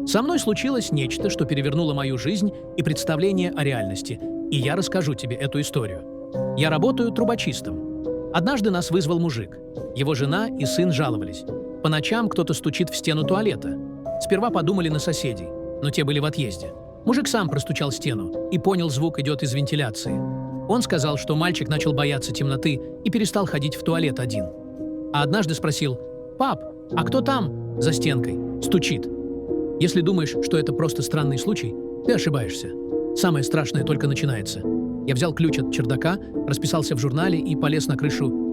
Со мной случилось нечто, что перевернуло мою жизнь и представление о реальности, и я расскажу тебе эту историю. Я работаю трубочистом. Однажды нас вызвал мужик. Его жена и сын жаловались. По ночам кто-то стучит в стену туалета. Сперва подумали на соседей, но те были в отъезде. Мужик сам простучал стену и понял, звук идет из вентиляции. Он сказал, что мальчик начал бояться темноты и перестал ходить в туалет один. А однажды спросил: «Пап, а кто там за стенкой стучит?» Если думаешь, что это просто странный случай, ты ошибаешься. Самое страшное только начинается. Я взял ключ от чердака, расписался в журнале и полез на крышу